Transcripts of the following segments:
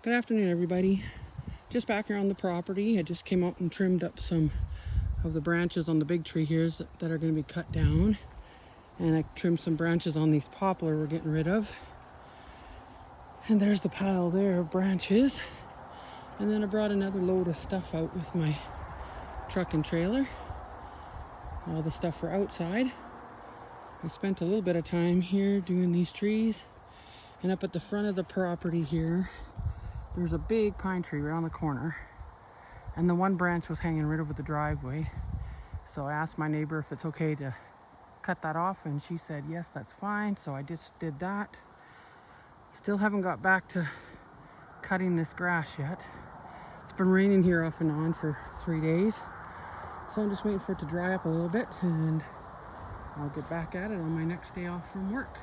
Good afternoon, everybody. Just back here on the property. I just came out and trimmed up some of the branches on the big tree here that are going to be cut down. And I trimmed some branches on these poplar we're getting rid of. And there's the pile there of branches. And then I brought another load of stuff out with my truck and trailer. All the stuff for outside. I spent a little bit of time here doing these trees. And up at the front of the property here, there's a big pine tree right on the corner. And the one branch was hanging right over the driveway. So I asked my neighbor if it's okay to cut that off, and she said yes, that's fine. So I just did that. Still haven't got back to cutting this grass yet. It's been raining here off and on for 3 days. So I'm just waiting for it to dry up a little bit, and I'll get back at it on my next day off from work.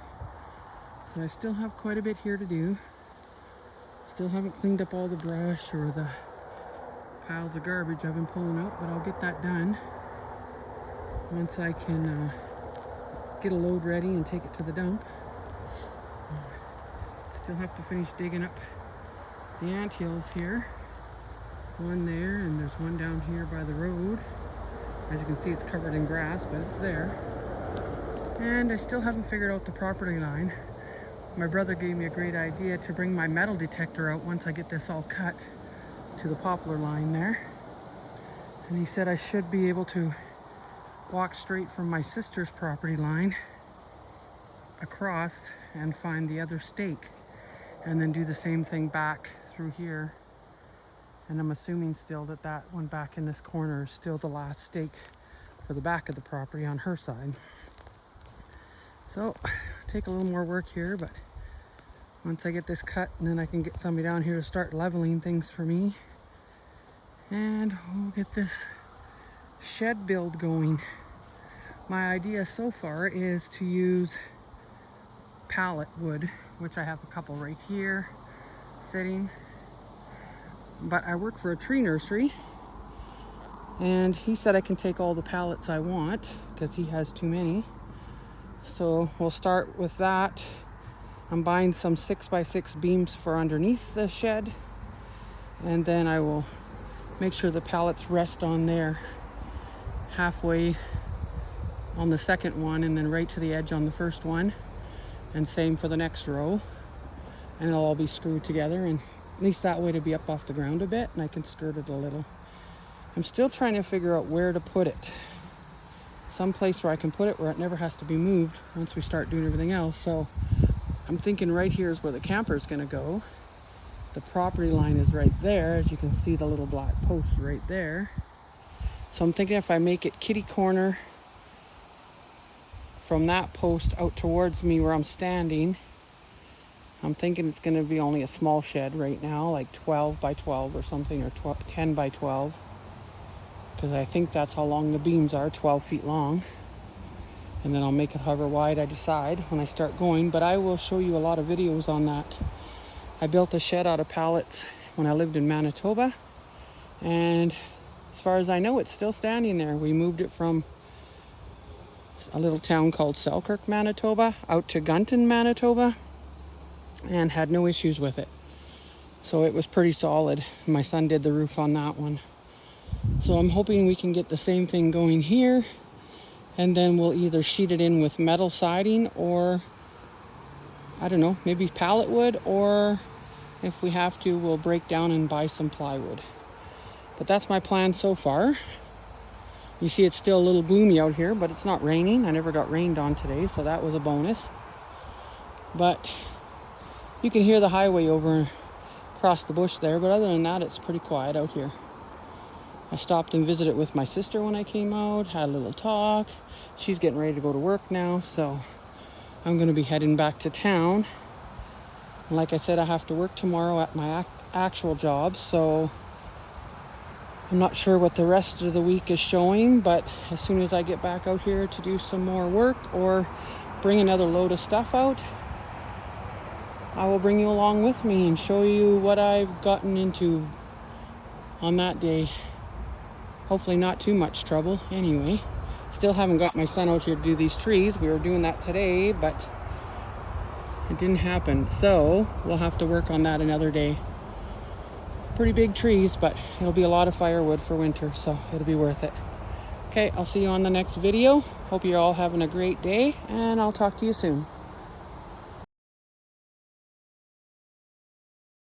So I still have quite a bit here to do. Still haven't cleaned up all the brush or the piles of garbage I've been pulling out, but I'll get that done once I can get a load ready and take it to the dump. Still have to finish digging up the anthills here. One there, and there's one down here by the road. As you can see, it's covered in grass, but it's there. And I still haven't figured out the property line. My brother gave me a great idea to bring my metal detector out once I get this all cut to the poplar line there. And he said I should be able to walk straight from my sister's property line across and find the other stake, and then do the same thing back through here. And I'm assuming still that that one back in this corner is still the last stake for the back of the property on her side. So take a little more work here, but once I get this cut, and then I can get somebody down here to start leveling things for me, and we'll get this shed build going. My idea so far is to use pallet wood, which I have a couple right here sitting. But I work for a tree nursery, and he said I can take all the pallets I want because he has too many. So we'll start with that. I'm buying some 6x6 beams for underneath the shed, and then I will make sure the pallets rest on there halfway on the second one, and then right to the edge on the first one, and same for the next row. And it'll all be screwed together, and at least that way to be up off the ground a bit, and I can skirt it a little. I'm still trying to figure out where to put it. Some place where I can put it where it never has to be moved once we start doing everything else. So I'm thinking right here is where the camper is going to go. The property line is right there. As you can see, the little black post right there. So I'm thinking if I make it kitty corner from that post out towards me where I'm standing, I'm thinking it's going to be only a small shed right now, like 12 by 12 or something, or 10 by 12. Because I think that's how long the beams are, 12 feet long. And then I'll make it however wide I decide when I start going. But I will show you a lot of videos on that. I built a shed out of pallets when I lived in Manitoba. And as far as I know, it's still standing there. We moved it from a little town called Selkirk, Manitoba, out to Gunton, Manitoba, and had no issues with it. So it was pretty solid. My son did the roof on that one. So I'm hoping we can get the same thing going here, and then we'll either sheet it in with metal siding, or I don't know, maybe pallet wood, or if we have to, we'll break down and buy some plywood. But that's my plan so far. You see it's still a little gloomy out here, but it's not raining. I never got rained on today, so that was a bonus. But you can hear the highway over across the bush there, but other than that, it's pretty quiet out here. I stopped and visited with my sister when I came out, had a little talk. She's getting ready to go to work now, so I'm going to be heading back to town. And like I said, I have to work tomorrow at my actual job, so I'm not sure what the rest of the week is showing, but as soon as I get back out here to do some more work or bring another load of stuff out, I will bring you along with me and show you what I've gotten into on that day. Hopefully not too much trouble. Anyway, still haven't got my son out here to do these trees. We were doing that today, but it didn't happen. So we'll have to work on that another day. pretty big trees, but it'll be a lot of firewood for winter, so it'll be worth it. Okay, I'll see you on the next video. Hope you're all having a great day, and I'll talk to you soon.